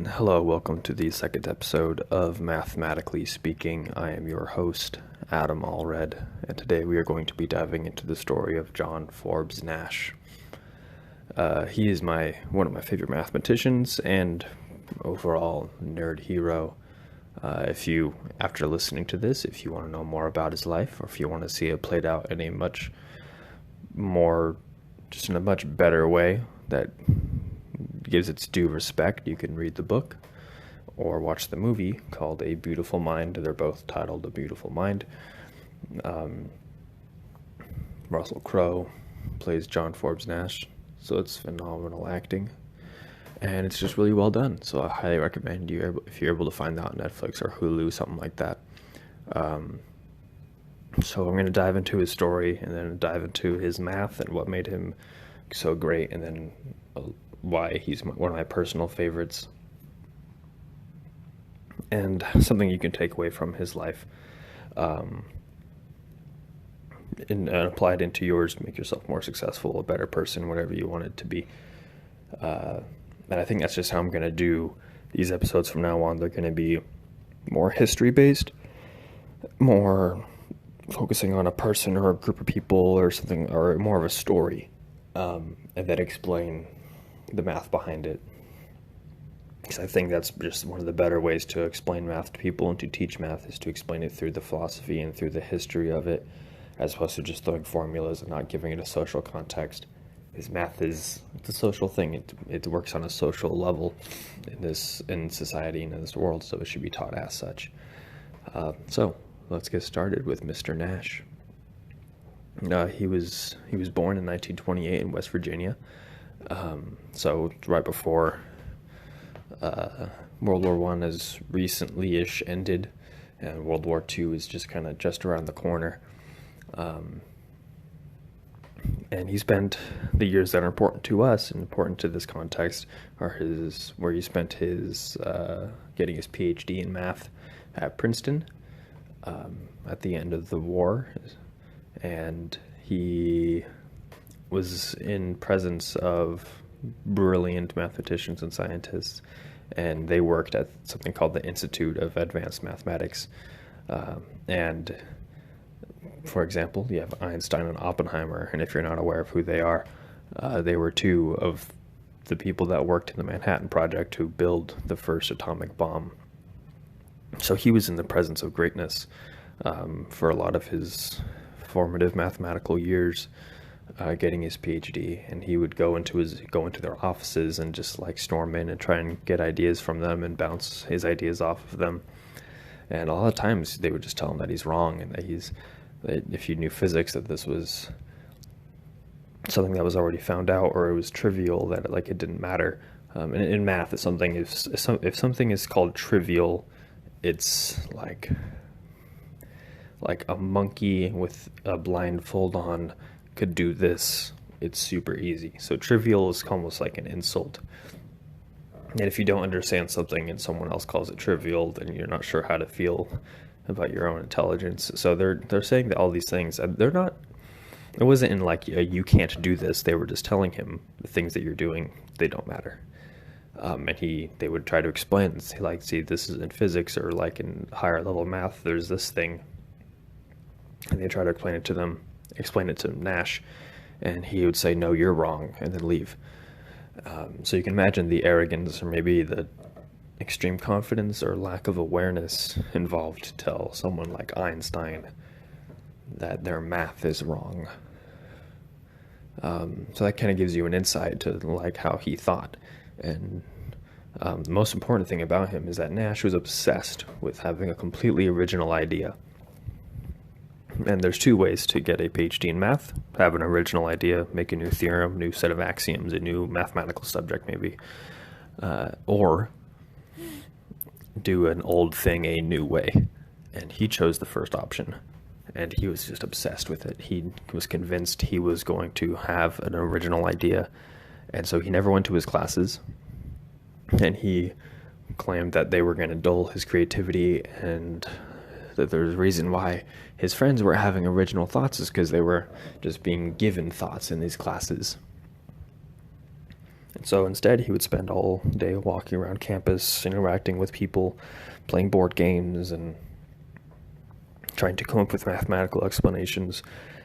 Hello, welcome to the second episode of Mathematically Speaking. I am your host, Adam Allred, and today we are going to be diving into the story of John Forbes Nash. He is one of my favorite mathematicians and overall nerd hero. After listening to this, if you want to know more about his life, or if you want to see it played out in a much better way that gives its due respect, you can read the book or watch the movie called A Beautiful Mind. They're both titled A Beautiful Mind. Russell Crowe plays John Forbes Nash, so it's phenomenal acting, and it's just really well done. So I highly recommend if you're able to find that on Netflix or Hulu, something like that. So I'm going to dive into his story, and then dive into his math and what made him so great, and then why he's one of my personal favorites, and something you can take away from his life and apply it into yours to make yourself more successful, a better person, whatever you want it to be. And I think that's just how I'm going to do these episodes from now on. They're going to be more history-based, more focusing on a person or a group of people or something, or more of a story, and then explain the math behind it, because I think that's just one of the better ways to explain math to people and to teach math, is to explain it through the philosophy and through the history of it, as opposed to just throwing formulas and not giving it a social context. Because math it's a social thing. It works on a social level in society and in this world, so it should be taught as such. So let's get started with Mr. Nash. He was born in 1928 in West Virginia. So right before World War I has recently-ish ended, and World War II is just around the corner. And he spent the years that are important to us and important to this context are where he spent his getting his PhD in math at Princeton at the end of the war, and he was in presence of brilliant mathematicians and scientists, and they worked at something called the Institute of Advanced Mathematics. And for example, you have Einstein and Oppenheimer, and if you're not aware of who they are, they were two of the people that worked in the Manhattan Project to build the first atomic bomb. So he was in the presence of greatness for a lot of his formative mathematical years, getting his PhD, and he would go into their offices and just storm in and try and get ideas from them and bounce his ideas off of them. And a lot of times they would just tell him that he's wrong, and that if you knew physics, that this was something that was already found out, or it was trivial, that it didn't matter. And in math, if something is called trivial, it's like a monkey with a blindfold on could do this. It's super easy. So trivial is almost like an insult. And if you don't understand something and someone else calls it trivial, then you're not sure how to feel about your own intelligence. So they're saying that all these things, it wasn't in you can't do this. They were just telling him the things that you're doing, they don't matter. And they would try to explain and say, see, this is in physics, or in higher level math, there's this thing. And they try to explain it to Nash, and he would say, no, you're wrong, and then leave. So you can imagine the arrogance, or maybe the extreme confidence or lack of awareness involved to tell someone like Einstein that their math is wrong. So that kind of gives you an insight to how he thought. And the most important thing about him is that Nash was obsessed with having a completely original idea. And there's two ways to get a PhD in math: have an original idea, make a new theorem, new set of axioms, a new mathematical subject maybe, or do an old thing a new way. And he chose the first option, and he was just obsessed with it. He was convinced he was going to have an original idea, and so he never went to his classes, and he claimed that they were going to dull his creativity, and that there's a reason why his friends were having original thoughts is because they were just being given thoughts in these classes. And so instead, he would spend all day walking around campus, interacting with people, playing board games, and trying to come up with mathematical explanations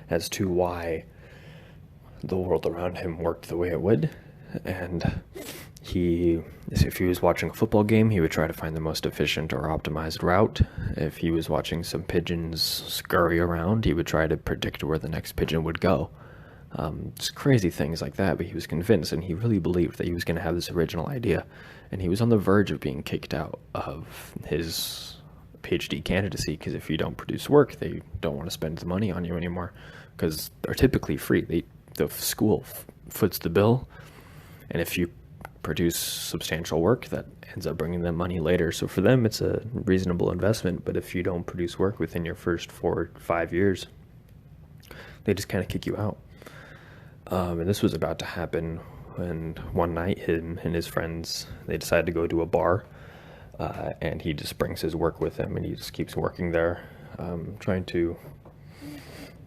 as to why the world around him worked the way it would. And if he was watching a football game, he would try to find the most efficient or optimized route. If he was watching some pigeons scurry around, he would try to predict where the next pigeon would go. Just crazy things like that, but he was convinced, and he really believed that he was going to have this original idea. And he was on the verge of being kicked out of his PhD candidacy, because if you don't produce work, they don't want to spend the money on you anymore, because they're typically free. The school foots the bill, and if you produce substantial work, that ends up bringing them money later. So for them, it's a reasonable investment. But if you don't produce work within your first 4 or 5 years, they just kind of kick you out. And this was about to happen when one night him and his friends, they decided to go to a bar, and he just brings his work with him, and he just keeps working there, trying to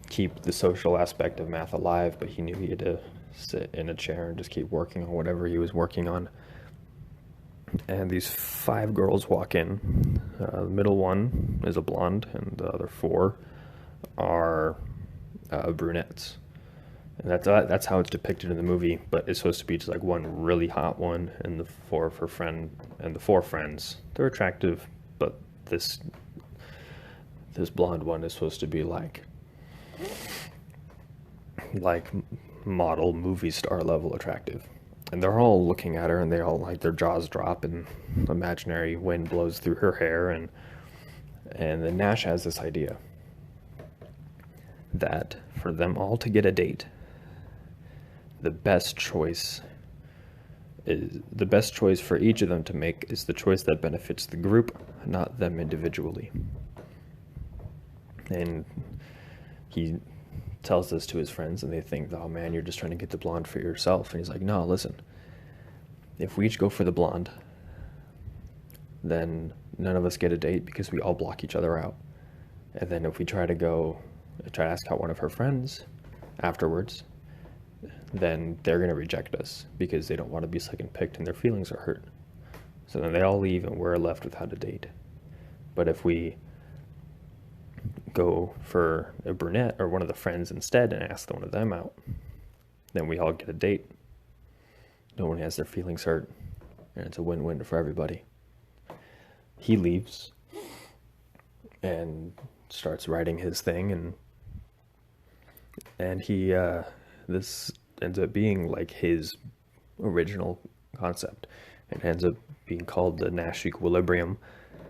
keep the social aspect of math alive, but he knew he had to sit in a chair and just keep working on whatever he was working on. And these 5 girls walk in. The middle one is a blonde, and the other 4 are brunettes. And that's how it's depicted in the movie, but it's supposed to be just like one really hot one, and the 4 friends. They're attractive, but this blonde one is supposed to be like model movie star level attractive. And they're all looking at her, and they all, like, their jaws drop, and imaginary wind blows through her hair, and then Nash has this idea that for them all to get a date, the best choice for each of them to make is the choice that benefits the group, not them individually. And he tells this to his friends, and they think, oh man, you're just trying to get the blonde for yourself. And he's like, no, listen, if we each go for the blonde, then none of us get a date because we all block each other out. And then if we try to ask out one of her friends afterwards, then they're going to reject us because they don't want to be second picked and their feelings are hurt. So then they all leave, and we're left without a date. But if we go for a brunette or one of the friends instead and ask one of them out, then we all get a date. No one has their feelings hurt, and it's a win-win for everybody. He leaves and starts writing his thing, and he this ends up being like his original concept. It ends up being called the Nash equilibrium,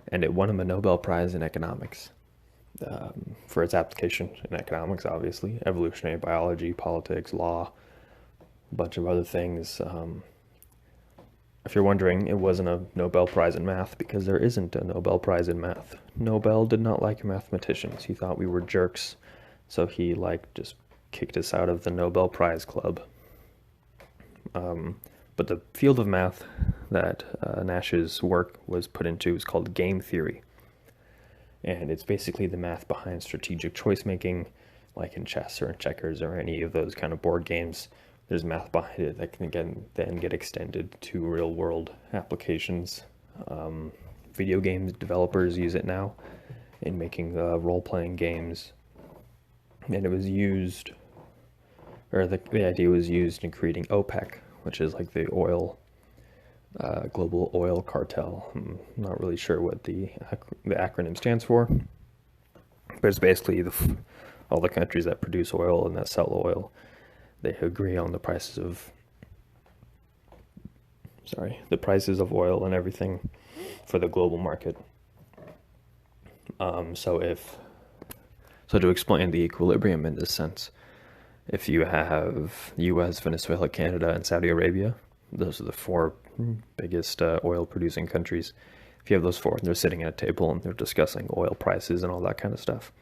and it won him a Nobel Prize in economics for its application in economics, obviously, evolutionary biology, politics, law, a bunch of other things. If you're wondering, it wasn't a Nobel Prize in math because there isn't a Nobel Prize in math. Nobel did not like mathematicians. He thought we were jerks, so he just kicked us out of the Nobel Prize Club. But the field of math that Nash's work was put into is called game theory. And it's basically the math behind strategic choice making, like in chess or in checkers or any of those kind of board games. There's math behind it that can then get extended to real world applications. Video game developers use it now in making role-playing games. And it was used, or the idea was used in creating OPEC, which is like the global oil cartel. I'm not really sure what the acronym stands for, but it's basically all the countries that produce oil and that sell oil, they agree on the prices of oil and everything for the global market. So to explain the equilibrium in this sense, if you have US, Venezuela, Canada, and Saudi Arabia, those are the 4 biggest oil producing countries. If you have those 4, and they're sitting at a table and they're discussing oil prices and all that kind of stuff.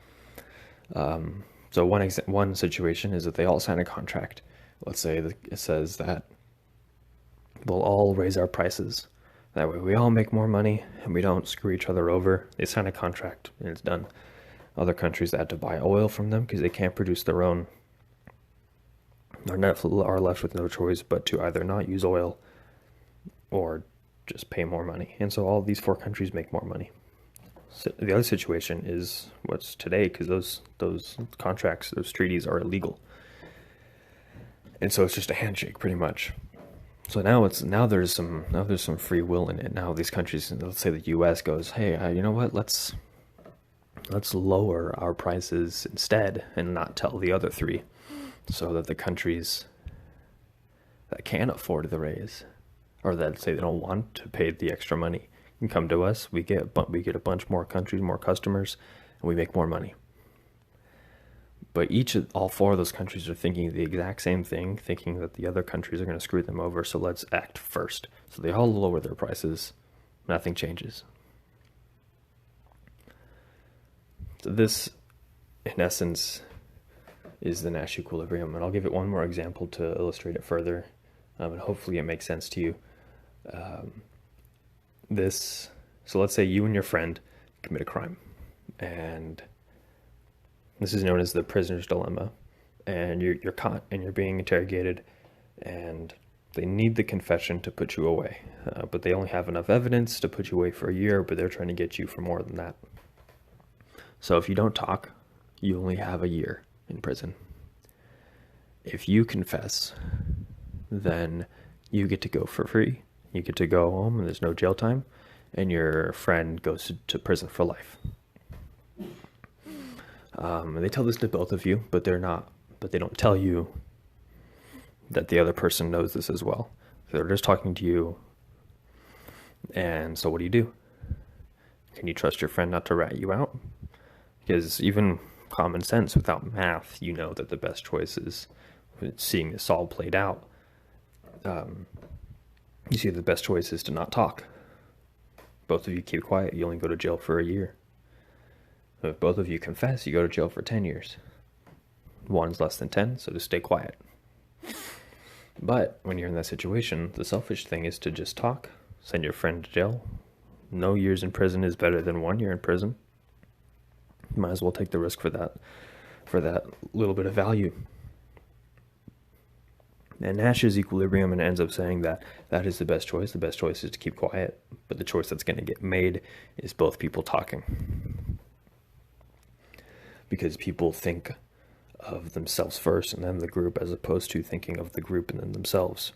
So one situation is that they all sign a contract. Let's say that it says that we'll all raise our prices. That way we all make more money and we don't screw each other over. They sign a contract and it's done. Other countries that have to buy oil from them because they can't produce their own are left with no choice but to either not use oil or just pay more money. And so all these 4 countries make more money. So the other situation is what's today, because those contracts, those treaties are illegal. And so it's just a handshake pretty much. So now there's some free will in it. Now these countries, let's say the US goes, hey, you know what, let's lower our prices instead and not tell the other 3, so that the countries that can't afford the raise, or that say they don't want to pay the extra money, can come to us. We get a bunch more countries, more customers, and we make more money. But all 4 of those countries are thinking the exact same thing, thinking that the other countries are going to screw them over, so let's act first. So they all lower their prices. Nothing changes. So this, in essence, is the Nash equilibrium. And I'll give it one more example to illustrate it further, and hopefully it makes sense to you. So let's say you and your friend commit a crime, and this is known as the prisoner's dilemma, and you're caught and you're being interrogated, and they need the confession to put you away, but they only have enough evidence to put you away for a year, but they're trying to get you for more than that. So if you don't talk, you only have a year in prison. If you confess, then you get to go for free. You get to go home and there's no jail time, and your friend goes to prison for life. They tell this to both of you, but they don't tell you that the other person knows this as well. They're just talking to you. And so what do? Can you trust your friend not to rat you out? Because even common sense, without math, you know that the best choice is, seeing this all played out, you see the best choice is to not talk. Both of you keep quiet, you only go to jail for a year. If both of you confess, you go to jail for 10 years. One's less than 10, so just stay quiet. But when you're in that situation, the selfish thing is to just talk, send your friend to jail. No years in prison is better than 1 year in prison. You might as well take the risk for that little bit of value. And Nash's equilibrium, and ends up saying that is the best choice. The best choice is to keep quiet, but the choice that's going to get made is both people talking. Because people think of themselves first and then the group, as opposed to thinking of the group and then themselves.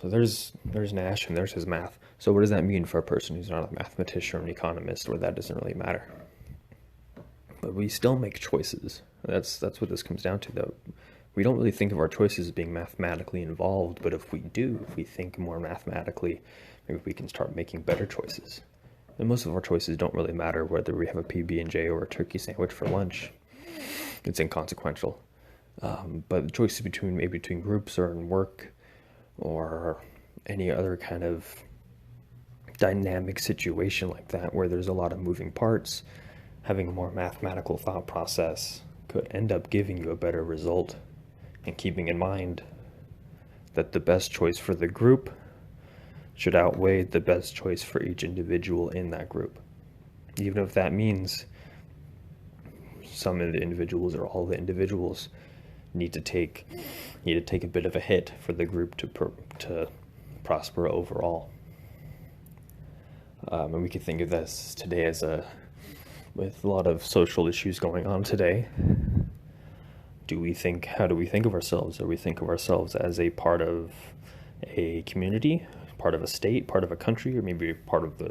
So there's Nash and there's his math. So what does that mean for a person who's not a mathematician or an economist, where that doesn't really matter? But we still make choices. That's what this comes down to, though. We don't really think of our choices as being mathematically involved, but if we think more mathematically, maybe we can start making better choices. And most of our choices don't really matter, whether we have a PB&J or a turkey sandwich for lunch. It's inconsequential. But the choices between groups or in work or any other kind of dynamic situation like that, where there's a lot of moving parts, having a more mathematical thought process could end up giving you a better result, and keeping in mind that the best choice for the group should outweigh the best choice for each individual in that group. Even if that means some of the individuals or all the individuals need to take a bit of a hit for the group to prosper overall. And we could think of this today as with a lot of social issues going on today. How do we think of ourselves? Do we think of ourselves as a part of a community, part of a state, part of a country, or maybe part of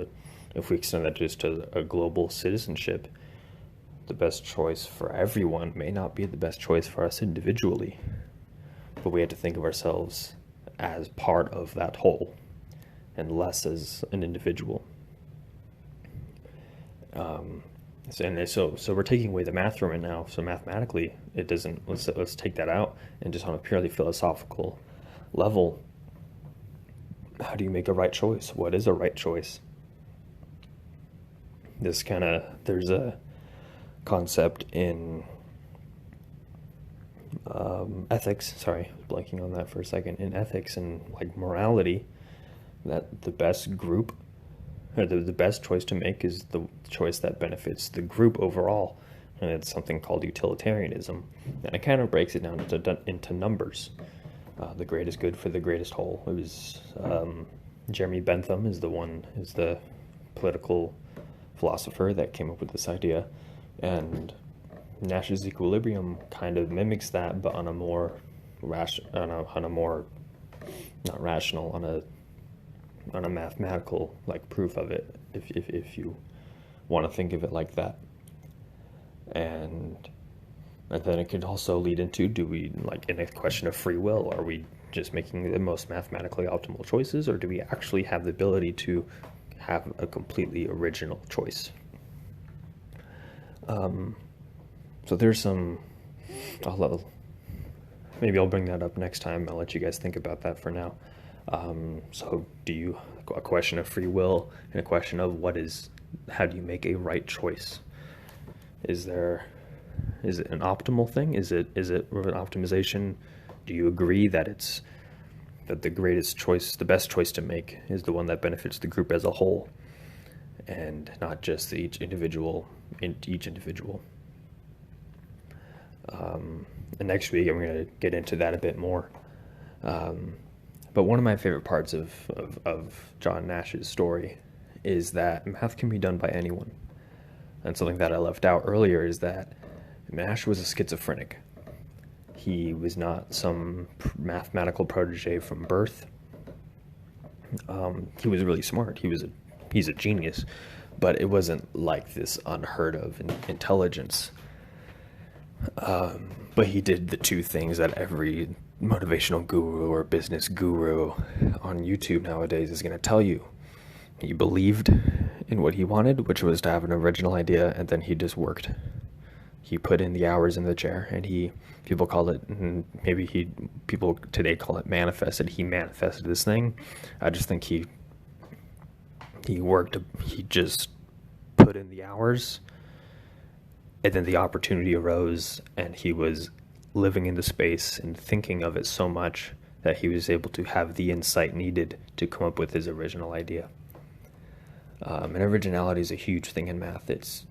if we extend that just to a global citizenship? The best choice for everyone may not be the best choice for us individually, but we have to think of ourselves as part of that whole and less as an individual. So we're taking away the math from it now. So mathematically, it doesn't. Let's take that out, and just on a purely philosophical level, how do you make a right choice? What is a right choice? There's a concept in ethics. Sorry, blanking on that for a second. In ethics and like morality, that the best group, or the best choice to make is the choice that benefits the group overall, and it's something called utilitarianism, and it kind of breaks it down into numbers. The greatest good for the greatest whole. It was Jeremy Bentham is the political philosopher that came up with this idea, and Nash's equilibrium kind of mimics that, but on a more not rational, on a mathematical like proof of it, if you want to think of it like that. And then it could also lead into, do we, like in a question of free will, are we just making the most mathematically optimal choices, or do we actually have the ability to have a completely original choice? So there's some, maybe I'll bring that up next time. I'll let you guys think about that for now. So a question of free will and a question of how do you make a right choice? Is it an optimal thing? Is it an optimization? Do you agree that the greatest choice, the best choice to make is the one that benefits the group as a whole, and not just each individual? And next week I'm going to get into that a bit more. But one of my favorite parts of John Nash's story is that math can be done by anyone. And something that I left out earlier is that Nash was a schizophrenic. He was not some mathematical protege from birth. He was really smart. He's a genius, but it wasn't like this unheard of intelligence. But he did the two things that every motivational guru or business guru on YouTube nowadays is going to tell you. He believed in what he wanted, which was to have an original idea, and then he just worked. He put in the hours in the chair, and people call it, people today call it manifested. He manifested this thing. I just think he worked, he just put in the hours, and then the opportunity arose, and he was living in the space and thinking of it so much that he was able to have the insight needed to come up with his original idea. And originality is a huge thing in math. It's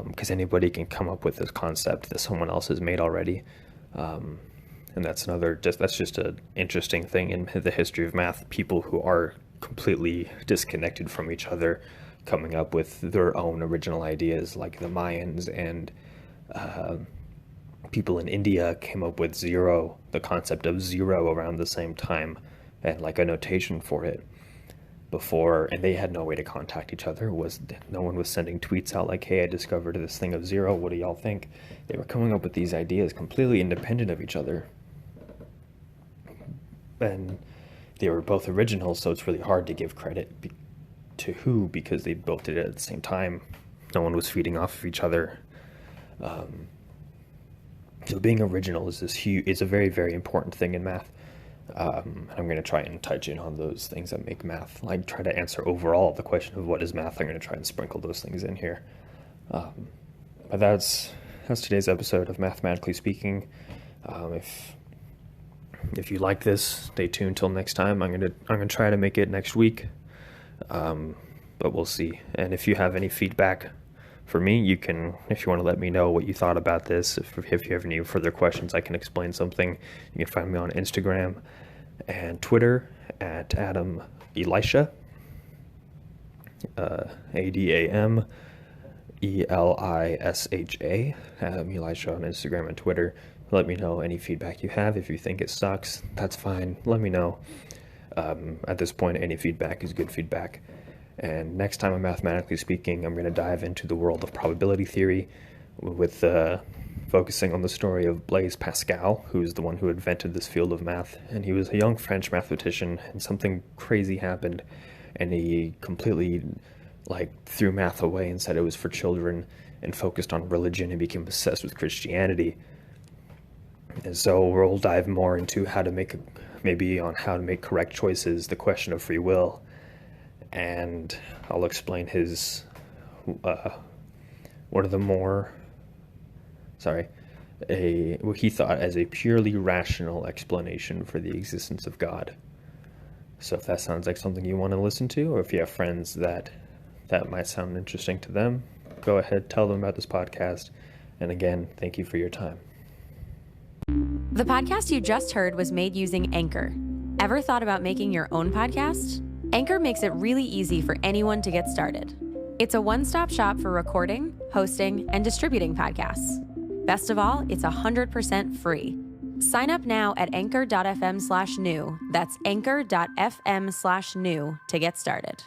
because anybody can come up with this concept that someone else has made already, and that's just an interesting thing in the history of math. People who are completely disconnected from each other coming up with their own original ideas, like the Mayans and people in India came up with the concept of zero around the same time, and like a notation for it before, and they had no way to contact each other. No one was sending tweets out like, hey, I discovered this thing of zero, what do y'all think? They were coming up with these ideas completely independent of each other, and they were both original, so it's really hard to give credit to who, because they both did it at the same time. No one was feeding off of each other. So being original is a very, very important thing in math. I'm going to try and touch in on those things that make math, like try to answer overall the question of what is math. I'm going to try and sprinkle those things in here. But that's today's episode of Mathematically Speaking. If you like this, stay tuned till next time. I'm going to try to make it next week, but we'll see. And if you have any feedback for me, you can, if you want to let me know what you thought about this, if you have any further questions, I can explain something. You can find me on Instagram and Twitter at Adam Elisha, ADAMELISHA, Adam Elisha on Instagram and Twitter. Let me know any feedback you have. If you think it sucks, that's fine. Let me know. At this point, any feedback is good feedback. And next time on Mathematically Speaking, I'm going to dive into the world of probability theory with focusing on the story of Blaise Pascal, who's the one who invented this field of math. And he was a young French mathematician, and something crazy happened, and he completely threw math away and said it was for children and focused on religion and became obsessed with Christianity. And so we'll dive more into how to make correct choices, the question of free will, and I'll explain his what he thought as a purely rational explanation for the existence of God. So if that sounds like something you want to listen to, or if you have friends that might sound interesting to them, go ahead, tell them about this podcast. And again, thank you for your time. The podcast you just heard was made using Anchor. Ever thought about making your own podcast? Anchor makes it really easy for anyone to get started. It's a one-stop shop for recording, hosting, and distributing podcasts. Best of all, it's 100% free. Sign up now at anchor.fm/new. That's anchor.fm/new to get started.